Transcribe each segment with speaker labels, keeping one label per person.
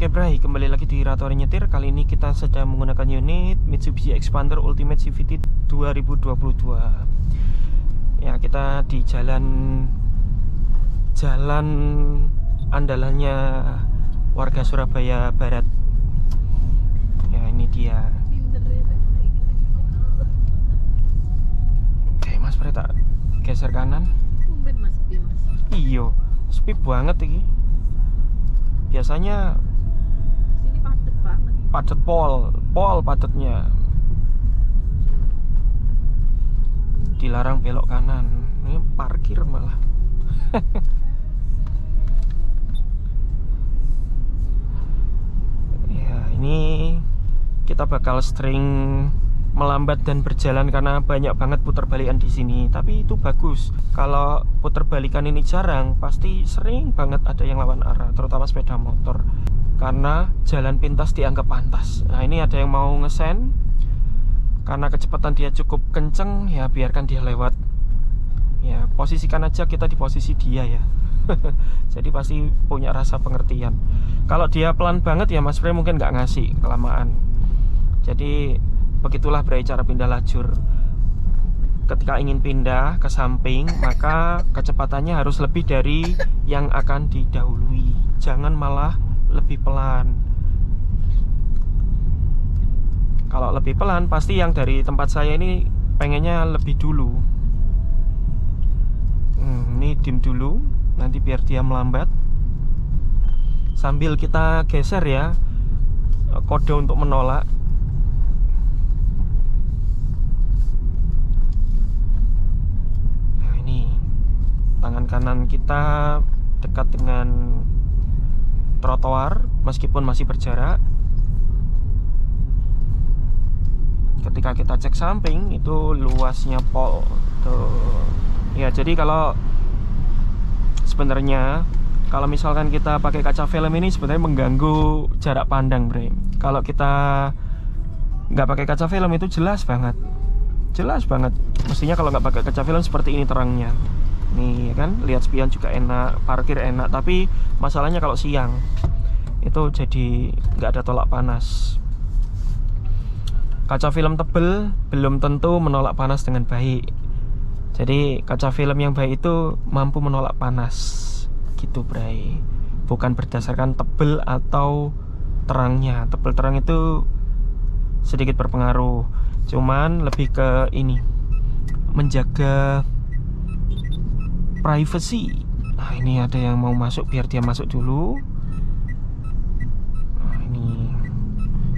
Speaker 1: Oke Bray, kembali lagi di Ratori Nyetir. Kali ini kita sedang menggunakan unit Mitsubishi Expander Ultimate CVT 2022. Ya, kita di jalan andalannya warga Surabaya Barat. Ya, ini dia. Oke, Mas Bray, tak geser kanan. Iyo, sepi banget ini. Biasanya
Speaker 2: sini padet banget.
Speaker 1: Padet pol padatnya. Dilarang belok kanan. Ini parkir malah. Ya, ini kita bakal sering melambat dan berjalan karena banyak banget putar balikan di sini. Tapi itu bagus. Kalau putar balikan ini jarang, pasti sering banget ada yang lawan arah, terutama sepeda motor. Karena jalan pintas dianggap pantas. Nah, ini ada yang mau ngesen. Karena kecepatan dia cukup kenceng, ya biarkan dia lewat. Ya, posisikan aja kita di posisi dia ya. Jadi pasti punya rasa pengertian. Kalau dia pelan banget ya Mas Bray mungkin nggak ngasih kelamaan. Jadi begitulah Bray cara pindah lajur. Ketika ingin pindah ke samping, maka kecepatannya harus lebih dari yang akan didahului. Jangan malah lebih pelan. Kalau lebih pelan, pasti yang dari tempat saya ini pengennya lebih dulu. Ini dim dulu, nanti biar dia melambat. Sambil kita geser ya, kode untuk menolak. Nah, ini tangan kanan kita dekat dengan trotoar meskipun masih berjarak. Ketika kita cek samping itu luasnya pol tuh. Ya, jadi kalau sebenarnya kalau misalkan kita pakai kaca film ini sebenarnya mengganggu jarak pandang, Bre. Kalau kita nggak pakai kaca film itu jelas banget. Mestinya kalau nggak pakai kaca film seperti ini terangnya. Nih kan, lihat spion juga enak, parkir enak. Tapi masalahnya kalau siang itu jadi nggak ada tolak panas. Kaca film tebel belum tentu menolak panas dengan baik. Jadi kaca film yang baik itu mampu menolak panas gitu Bray. Bukan berdasarkan tebel atau terangnya. Tebel terang itu sedikit berpengaruh. Cuman lebih ke ini, menjaga privacy. Nah, ini ada yang mau masuk, biar dia masuk dulu. Nah, ini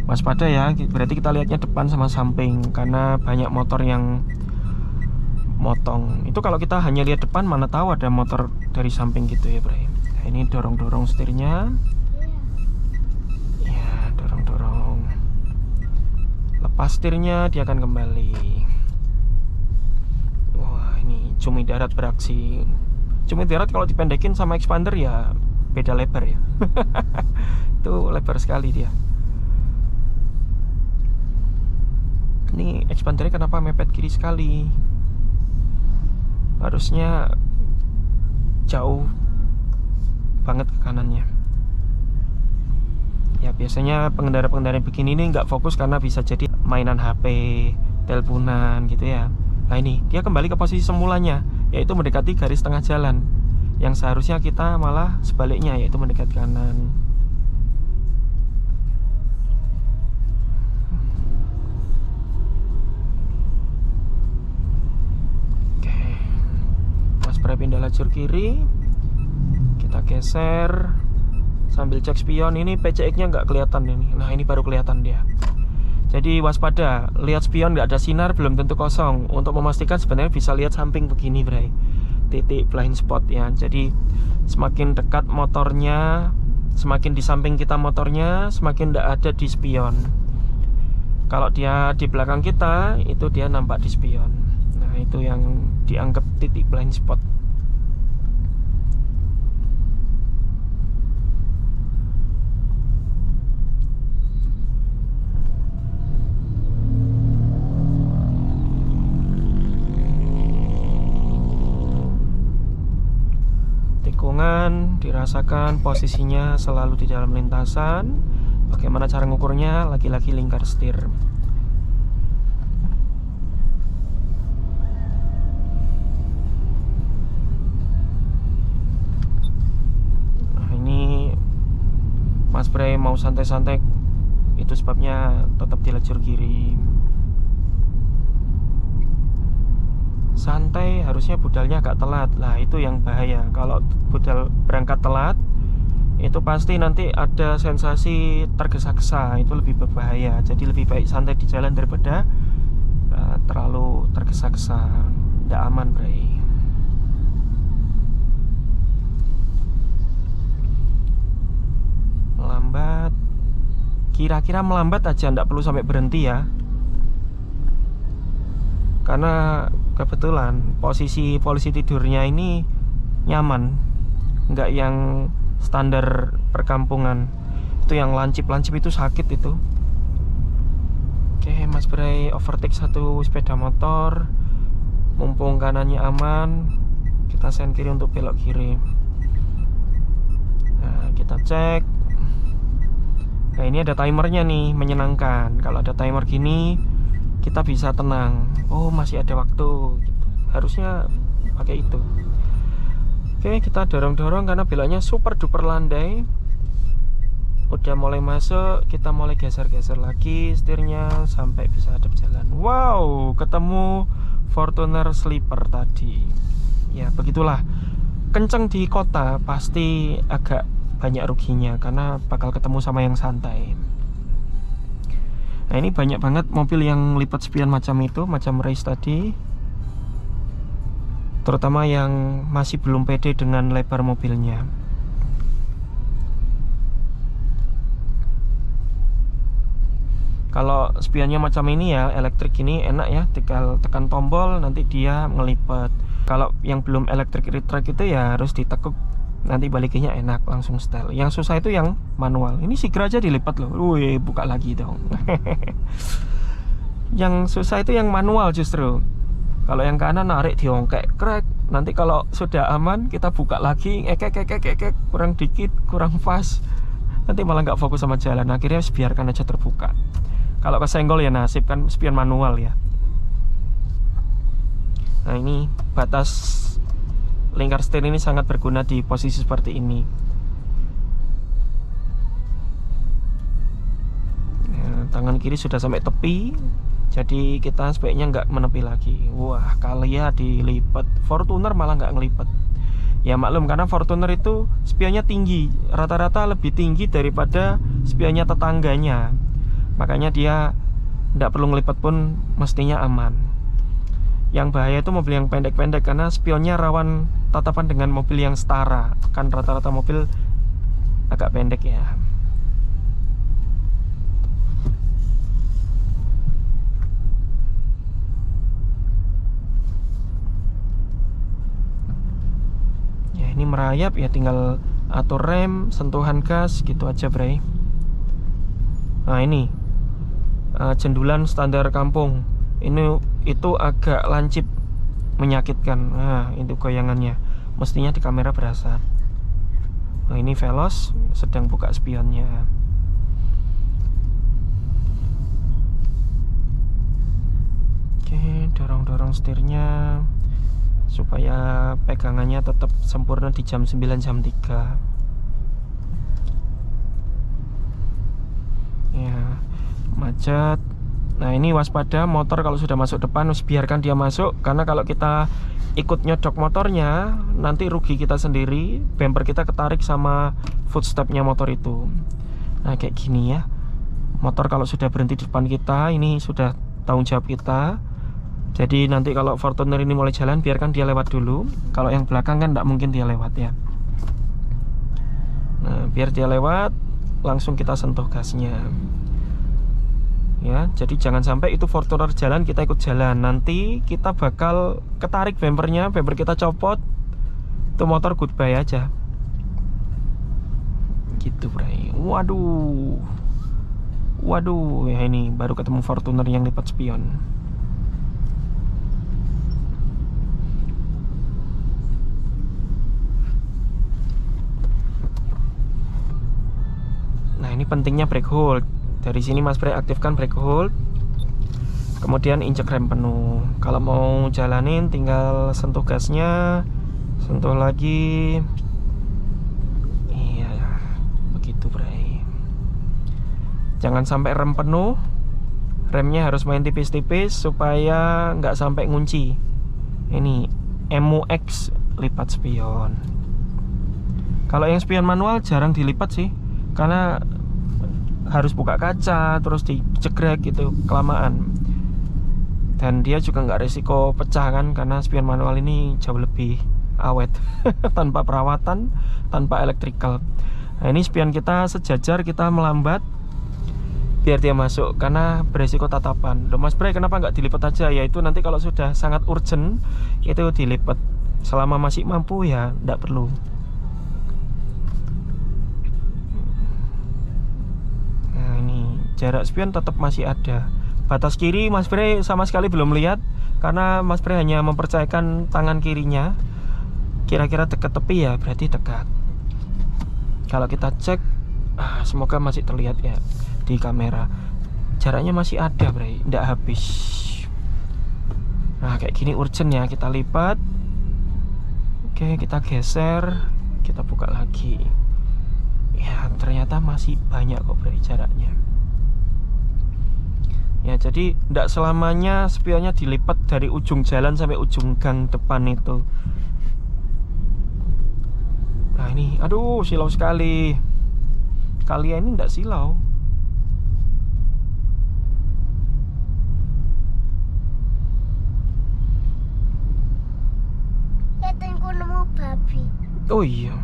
Speaker 1: waspada ya, berarti kita lihatnya depan sama samping karena banyak motor yang motong. Itu kalau kita hanya lihat depan, mana tahu ada motor dari samping gitu ya Bray. Nah, ini dorong-dorong setirnya. Ya, dorong-dorong. Lepas setirnya, dia akan kembali. Wah, ini cumi darat beraksi. Cumi darat kalau dipendekin sama expander ya beda lebar ya. Itu lebar sekali dia. Ini expandernya kenapa mepet kiri sekali? Harusnya jauh banget ke kanannya. Ya, biasanya pengendara-pengendara begini ini nggak fokus karena bisa jadi mainan HP, teleponan gitu ya. Nah, ini dia kembali ke posisi semulanya, yaitu mendekati garis tengah jalan. Yang seharusnya kita malah sebaliknya, yaitu mendekat kanan. Pindah lajur kiri, kita geser sambil cek spion. Ini PCX nya nggak kelihatan ini. Nah, ini baru kelihatan dia. Jadi waspada, lihat spion nggak ada sinar belum tentu kosong. Untuk memastikan sebenarnya bisa lihat samping begini Bray, titik blind spot ya. Jadi semakin dekat motornya, semakin di samping kita motornya, semakin nggak ada di spion. Kalau dia di belakang kita, itu dia nampak di spion. Nah, itu yang dianggap titik blind spot. tikungan, dirasakan posisinya selalu di dalam lintasan. Bagaimana cara ngukurnya? Lagi-lagi lingkar setir. Nah, ini Mas Bray mau santai-santai, itu sebabnya tetap di lajur kiri. Santai, harusnya budalnya agak telat. Lah itu yang bahaya. Kalau budal berangkat telat, itu pasti nanti ada sensasi tergesa-gesa. Itu lebih berbahaya. Jadi lebih baik santai di jalan daripada terlalu tergesa-gesa. Tidak aman, Bray. Melambat. Kira-kira melambat aja, tidak perlu sampai berhenti ya. Karena kebetulan posisi tidurnya ini nyaman, nggak yang standar perkampungan. Itu yang lancip-lancip itu sakit itu. Oke, Mas Bray overtake satu sepeda motor. Mumpung kanannya aman, kita sen kiri untuk belok kiri. Nah, kita cek. Nah, ini ada timernya nih, menyenangkan. Kalau ada timer gini, kita bisa tenang. Oh, masih ada waktu gitu. Harusnya pakai itu. Oke, kita dorong-dorong karena beloknya super duper landai. Udah mulai masuk, kita mulai geser-geser lagi setirnya sampai bisa hadap jalan. Wow, ketemu Fortuner sleeper tadi. Ya, begitulah. Kenceng di kota pasti agak banyak ruginya karena bakal ketemu sama yang santai. Nah, ini banyak banget mobil yang lipat spion macam itu, macam race tadi. Terutama yang masih belum pede dengan lebar mobilnya. Kalau spionnya macam ini ya, elektrik ini enak ya, tinggal tekan tombol nanti dia ngelipat. Kalau yang belum elektrik retract itu ya harus ditekuk, nanti balikinnya enak, langsung setel. Yang susah itu yang manual. Ini Sigra aja dilipat loh. Wih, buka lagi dong. Yang susah itu yang manual justru. Kalau yang kanan narik diongkek, krek. Nanti kalau sudah aman kita buka lagi, kurang dikit, kurang pas. Nanti malah nggak fokus sama jalan. Akhirnya biarkan aja terbuka. Kalau kesenggol ya nasib, kan spion manual ya. Nah, ini batas lingkar setir ini sangat berguna di posisi seperti ini. Nah, tangan kiri sudah sampai tepi, jadi kita sebaiknya nggak menepi lagi. Wah, Kalia dilipat, Fortuner malah nggak ngelipet. Ya maklum, karena Fortuner itu spionnya tinggi, rata-rata lebih tinggi daripada spionnya tetangganya. Makanya dia nggak perlu ngelipet pun mestinya aman. Yang bahaya itu mobil yang pendek-pendek karena spionnya rawan tatapan dengan mobil yang setara. Kan rata-rata mobil agak pendek ya. Ya, ini merayap ya, tinggal atur rem, sentuhan gas gitu aja, Bray. Nah, ini jendulan standar kampung. Ini itu agak lancip, menyakitkan. Nah, itu goyangannya. Mestinya di kamera berasa. Nah, ini Veloz sedang buka spionnya. Oke, dorong-dorong setirnya supaya pegangannya tetap sempurna di jam 9, jam 3. Ya, macet. Nah, ini waspada motor kalau sudah masuk depan, biarkan dia masuk. Karena kalau kita ikut nyodok motornya, nanti rugi kita sendiri. Bumper kita ketarik sama footstepnya motor itu. Nah, kayak gini ya. Motor kalau sudah berhenti di depan kita, ini sudah tanggung jawab kita. Jadi nanti kalau Fortuner ini mulai jalan, biarkan dia lewat dulu. Kalau yang belakang kan tidak mungkin dia lewat ya. Nah, biar dia lewat, langsung kita sentuh gasnya. Ya, jadi jangan sampai itu Fortuner jalan, kita ikut jalan. Nanti kita bakal ketarik bumpernya, bumper kita copot. Itu motor goodbye aja. Gitu, Bray. Waduh. Waduh, ya ini baru ketemu Fortuner yang lipat spion. pentingnya brake hold. Dari sini Mas Bray aktifkan brake hold, kemudian injek rem penuh. Kalau mau jalanin tinggal sentuh gasnya, sentuh lagi. Iya, begitu Bray. Jangan sampai rem penuh. Remnya harus main tipis-tipis supaya nggak sampai ngunci. Ini MUX lipat spion. Kalau yang spion manual jarang dilipat sih, karena harus buka kaca terus dicegrek gitu kelamaan. Dan dia juga nggak resiko pecah kan, karena spion manual ini jauh lebih awet tanpa perawatan, tanpa elektrikal. Nah ini spion kita sejajar, kita melambat biar dia masuk karena beresiko tatapan. Loh Mas Bray, kenapa nggak dilipat aja? Ya itu nanti kalau sudah sangat urgent itu dilipat. Selama masih mampu ya nggak perlu. Nah ini jarak spion tetap masih ada. Batas kiri Mas Bray sama sekali belum lihat, karena Mas Bray hanya mempercayakan tangan kirinya. Kira-kira dekat tepi ya berarti dekat. Kalau kita cek, semoga masih terlihat ya di kamera. Jaraknya masih ada Bray, nggak habis. Nah kayak gini urgent ya, kita lipat. Oke, kita geser, kita buka lagi. Ya ternyata masih banyak kok Bray jaraknya. Ya jadi tidak selamanya spionnya dilipat dari ujung jalan sampai ujung gang depan itu. Nah ini, aduh silau sekali. Kalian ini tidak silau.
Speaker 3: Lihatinku nemu babi.
Speaker 1: Oh iya.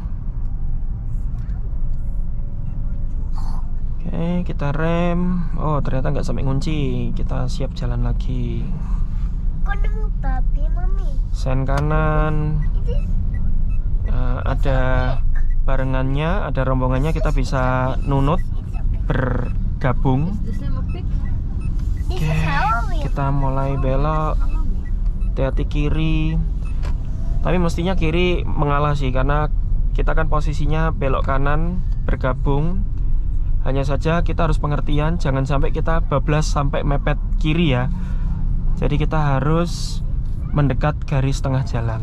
Speaker 1: Oke, kita rem. Oh ternyata nggak sampai ngunci. Kita siap jalan lagi.
Speaker 3: Aku nemu babi, Mami.
Speaker 1: Sen kanan. Ada barengannya, ada rombongannya, kita bisa nunut bergabung. Oke, kita mulai belok. Hati-hati kiri. Tapi mestinya kiri mengalah sih, karena kita kan posisinya belok kanan bergabung. Hanya saja kita harus pengertian, jangan sampai kita bablas sampai mepet kiri ya. Jadi kita harus mendekat garis tengah jalan.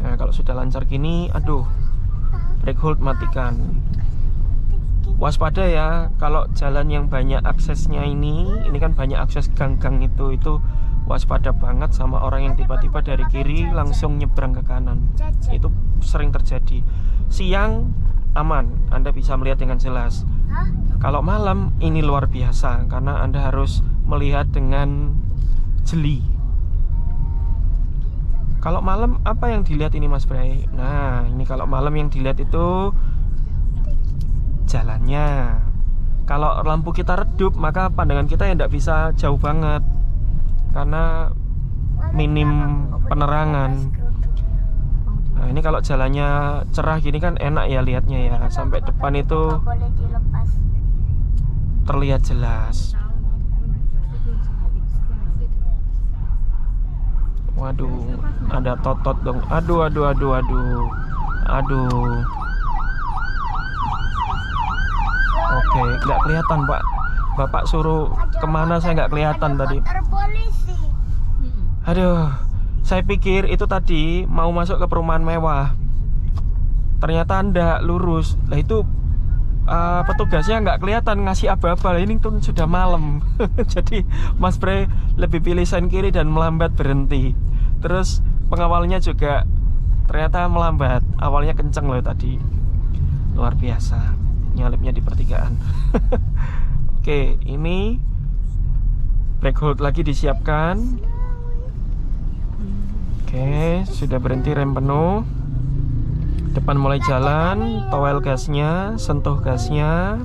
Speaker 1: Nah kalau sudah lancar gini, aduh, brake hold matikan. Waspada ya, kalau jalan yang banyak aksesnya ini kan banyak akses gang-gang itu waspada banget sama orang yang tiba-tiba dari kiri langsung nyebrang ke kanan. Itu sering terjadi. Siang aman, Anda bisa melihat dengan jelas. Kalau malam ini luar biasa, karena Anda harus melihat dengan jeli. Kalau malam apa yang dilihat ini Mas Bray? Nah ini kalau malam yang dilihat itu jalannya. Kalau lampu kita redup, maka pandangan kita ya tidak bisa jauh banget, karena minim penerangan. Nah ini kalau jalannya cerah gini kan enak ya lihatnya ya, sampai depan itu
Speaker 3: Boleh dilepas.
Speaker 1: terlihat jelas. Waduh, ada totot dong. Aduh. Oke, nggak kelihatan Pak. Bapak suruh kemana saya nggak kelihatan tadi.
Speaker 3: Motor polisi.
Speaker 1: Aduh, saya pikir itu tadi mau masuk ke perumahan mewah. Ternyata Anda lurus. Lah itu petugasnya nggak kelihatan ngasih aba-aba. Ini tuh sudah malam. Jadi Mas Bray lebih pilih sen kiri dan melambat berhenti. Terus pengawalnya juga ternyata melambat. Awalnya kenceng loh tadi. Luar biasa. Nyalipnya di pertigaan. Oke, ini brake hold lagi disiapkan. Oke, sudah berhenti, rem penuh. Depan mulai jalan, towel gasnya, sentuh gasnya.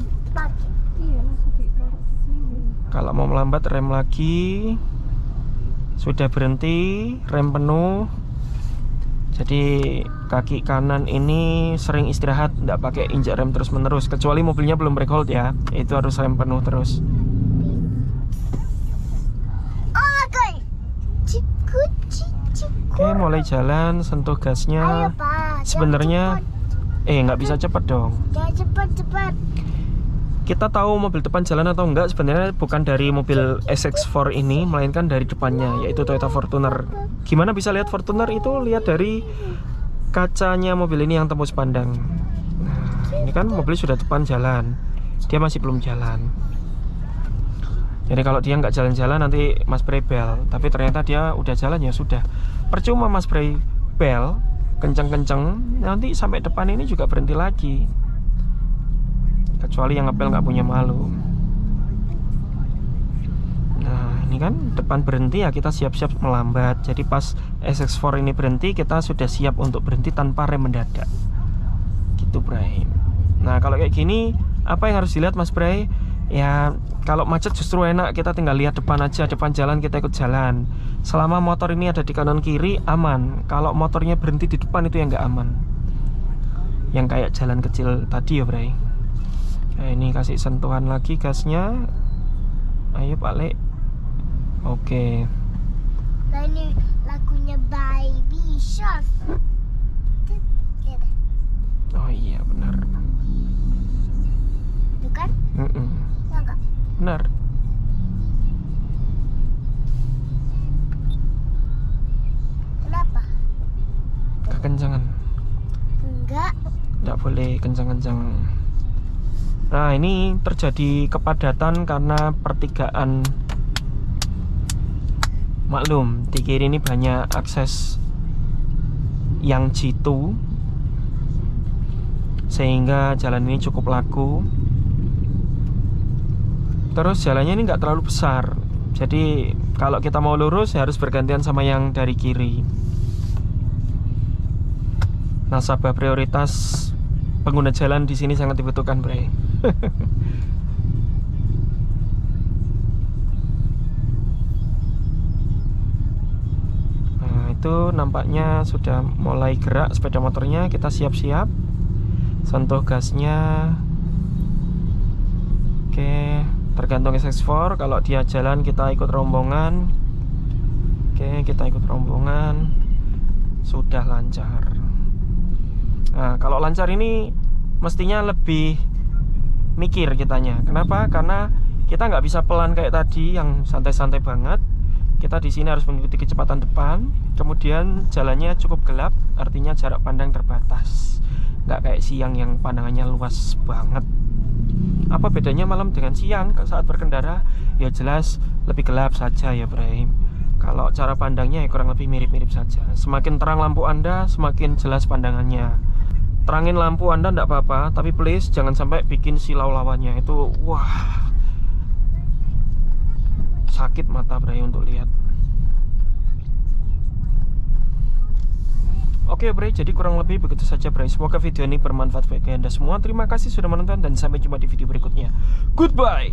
Speaker 1: Kalau mau melambat rem lagi. Sudah berhenti, rem penuh. Jadi kaki kanan ini sering istirahat, tidak pakai injak rem terus menerus, kecuali mobilnya belum brake hold ya, itu harus rem penuh terus. Oke, mulai mulai jalan, sentuh
Speaker 3: Ayo
Speaker 1: gasnya.
Speaker 3: Pak.
Speaker 1: Sebenarnya nggak bisa cepet dong.
Speaker 3: Jangan cepat.
Speaker 1: Kita tahu mobil depan jalan atau enggak sebenarnya bukan dari mobil SX4 ini, melainkan dari depannya, yaitu Toyota Fortuner. Gimana bisa lihat Fortuner itu? Lihat dari kacanya mobil ini yang tembus pandang. Nah, ini kan mobil sudah depan jalan, dia masih belum jalan. Jadi kalau dia nggak jalan-jalan nanti Mas Bray bel, tapi ternyata dia udah jalan ya sudah. Percuma Mas Bray bel kenceng-kenceng, nanti sampai depan ini juga berhenti lagi. Kecuali yang ngepel nggak punya malu. Nah ini kan depan berhenti ya, kita siap-siap melambat. Jadi pas SX4 ini berhenti, kita sudah siap untuk berhenti tanpa rem mendadak. Gitu Bray. Nah kalau kayak gini, apa yang harus dilihat Mas Bray? Ya kalau macet justru enak, kita tinggal lihat depan aja, depan jalan kita ikut jalan. Selama motor ini ada di kanan kiri aman. Kalau motornya berhenti di depan itu yang nggak aman. Yang kayak jalan kecil tadi ya Bray. Nah ini kasih sentuhan lagi gasnya. Ayo Pak Le. Oke.
Speaker 3: Nah ini lagunya Baby Shark.
Speaker 1: Oh iya benar.
Speaker 3: Bukan? Enggak.
Speaker 1: Benar.
Speaker 3: Kenapa?
Speaker 1: Kekencangan.
Speaker 3: Enggak.
Speaker 1: Nggak boleh kencang-kencang. Nah ini terjadi kepadatan karena pertigaan. Maklum di kiri ini banyak akses yang jitu, sehingga jalan ini cukup laku. Terus jalannya ini nggak terlalu besar, jadi kalau kita mau lurus ya harus bergantian sama yang dari kiri. Nasabah prioritas pengguna jalan di sini sangat dibutuhkan, Bre. Nah, itu nampaknya sudah mulai gerak sepeda motornya. Kita siap-siap. Sentuh gasnya. Oke, tergantung SX4. Kalau dia jalan kita ikut rombongan. Oke, kita ikut rombongan. Sudah lancar. Nah, kalau lancar ini mestinya lebih mikir kitanya. Kenapa? Karena kita nggak bisa pelan kayak tadi yang santai-santai banget. Kita di sini harus mengikuti kecepatan depan. Kemudian jalannya cukup gelap, artinya jarak pandang terbatas. Nggak kayak siang yang pandangannya luas banget. Apa bedanya malam dengan siang saat berkendara? Ya jelas lebih gelap saja ya Ibrahim. Kalau cara pandangnya ya kurang lebih mirip-mirip saja. Semakin terang lampu Anda, semakin jelas pandangannya. Terangin lampu Anda enggak apa-apa, tapi please jangan sampai bikin silau lawannya. Itu wah, sakit mata Bray untuk lihat. Oke Bray, jadi kurang lebih begitu saja Bray. Semoga video ini bermanfaat bagi Anda semua. Terima kasih sudah menonton dan sampai jumpa di video berikutnya. Goodbye.